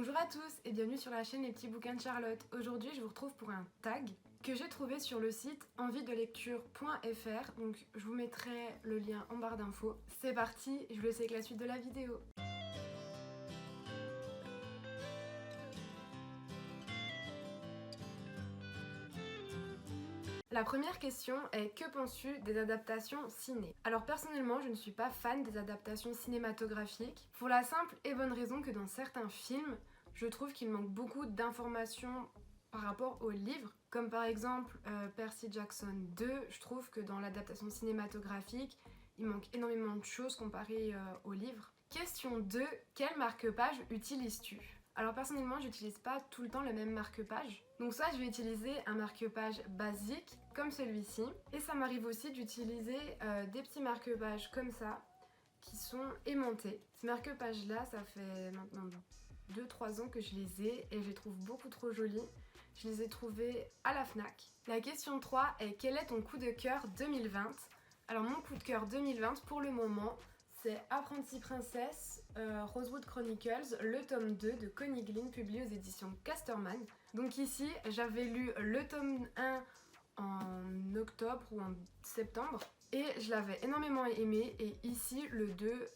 Bonjour à tous et bienvenue sur la chaîne Les Petits Bouquins de Charlotte. Aujourd'hui je vous retrouve pour un tag que j'ai trouvé sur le site enviedelecture.fr, donc je vous mettrai le lien en barre d'infos. C'est parti, je vous laisse avec la suite de la vidéo. La première question est: que penses-tu des adaptations ciné? Alors personnellement, je ne suis pas fan des adaptations cinématographiques pour la simple et bonne raison que dans certains films, je trouve qu'il manque beaucoup d'informations par rapport au livre. Comme par exemple Percy Jackson 2, je trouve que dans l'adaptation cinématographique, il manque énormément de choses comparé au livre. Question 2, quel marque-page utilises-tu? Alors personnellement, j'utilise pas tout le temps le même marque-page. Donc soit je vais utiliser un marque-page basique comme celui-ci, et ça m'arrive aussi d'utiliser des petits marque-pages comme ça qui sont aimantés. Ces marque-pages là, ça fait maintenant 2-3 ans que je les ai et je les trouve beaucoup trop jolis. Je les ai trouvés à la Fnac. La question 3 est: quel est ton coup de cœur 2020? Alors mon coup de cœur 2020 pour le moment, c'est Apprentie Princesse, Rosewood Chronicles, le tome 2 de Connie Glynn, publié aux éditions Casterman. Donc ici, j'avais lu le tome 1 en octobre ou en septembre et je l'avais énormément aimé, et ici le 2,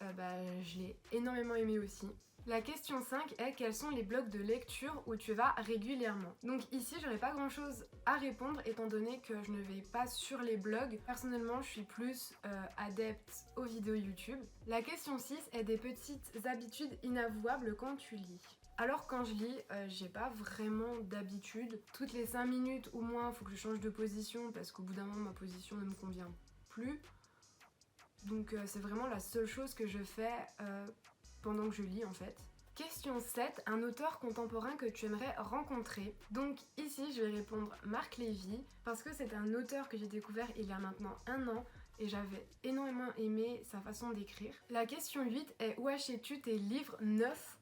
je l'ai énormément aimé aussi. La question 5 est: quels sont les blogs de lecture où tu vas régulièrement? Donc ici j'aurais pas grand chose à répondre étant donné que je ne vais pas sur les blogs. Personnellement je suis plus adepte aux vidéos YouTube. La question 6 est: des petites habitudes inavouables quand tu lis. Alors quand je lis, j'ai pas vraiment d'habitude. Toutes les 5 minutes ou moins, faut que je change de position parce qu'au bout d'un moment ma position ne me convient plus. Donc c'est vraiment la seule chose que je fais pendant que je lis en fait. Question 7, un auteur contemporain que tu aimerais rencontrer. Donc ici je vais répondre Marc Lévy parce que c'est un auteur que j'ai découvert il y a maintenant 1 an et j'avais énormément aimé sa façon d'écrire. La question 8 est: où achètes-tu tes livres neufs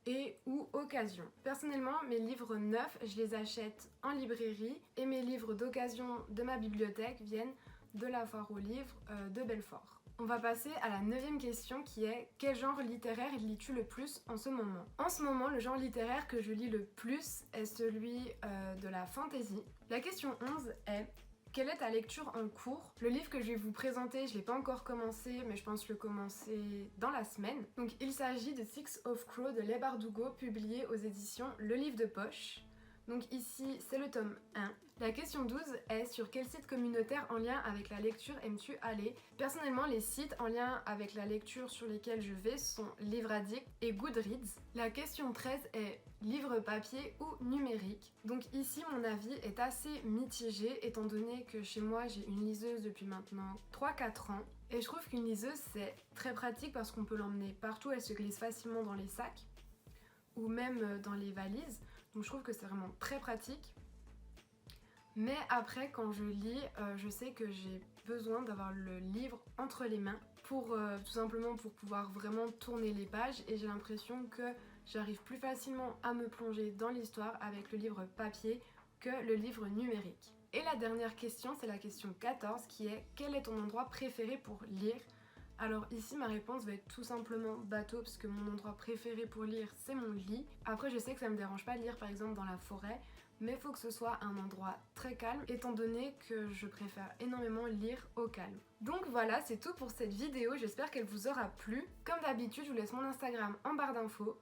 et ou occasion? Personnellement, mes livres neufs, je les achète en librairie et mes livres d'occasion de ma bibliothèque viennent de la foire aux livres de Belfort. On va passer à la 9e question qui est: quel genre littéraire lis-tu le plus en ce moment? En ce moment, le genre littéraire que je lis le plus est celui de la fantasy. La question 11 est: quelle est ta lecture en cours? Le livre que je vais vous présenter, je l'ai pas encore commencé, mais je pense le commencer dans la semaine. Donc il s'agit de Six of Crow de Leigh Bardugo, publié aux éditions Le Livre de Poche. Donc ici, c'est le tome 1. La question 12 est: sur quel site communautaire en lien avec la lecture aimes-tu aller? Personnellement, les sites en lien avec la lecture sur lesquels je vais sont Livre Addict et Goodreads. La question 13 est: livre papier ou numérique? Donc ici, mon avis est assez mitigé étant donné que chez moi, j'ai une liseuse depuis maintenant 3-4 ans. Et je trouve qu'une liseuse, c'est très pratique parce qu'on peut l'emmener partout, elle se glisse facilement dans les sacs ou même dans les valises. Donc je trouve que c'est vraiment très pratique. Mais après, quand je lis, je sais que j'ai besoin d'avoir le livre entre les mains pour tout simplement pour pouvoir vraiment tourner les pages, et j'ai l'impression que j'arrive plus facilement à me plonger dans l'histoire avec le livre papier que le livre numérique. Et la dernière question, c'est la question 14 qui est: quel est ton endroit préféré pour lire? Alors ici ma réponse va être tout simplement bateau parce que mon endroit préféré pour lire c'est mon lit. Après je sais que ça me dérange pas de lire par exemple dans la forêt, mais il faut que ce soit un endroit très calme étant donné que je préfère énormément lire au calme. Donc voilà, c'est tout pour cette vidéo, j'espère qu'elle vous aura plu. Comme d'habitude, je vous laisse mon Instagram en barre d'infos.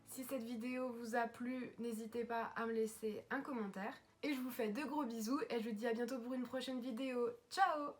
Si cette vidéo vous a plu, n'hésitez pas à me laisser un commentaire. Et je vous fais de gros bisous et je vous dis à bientôt pour une prochaine vidéo. Ciao!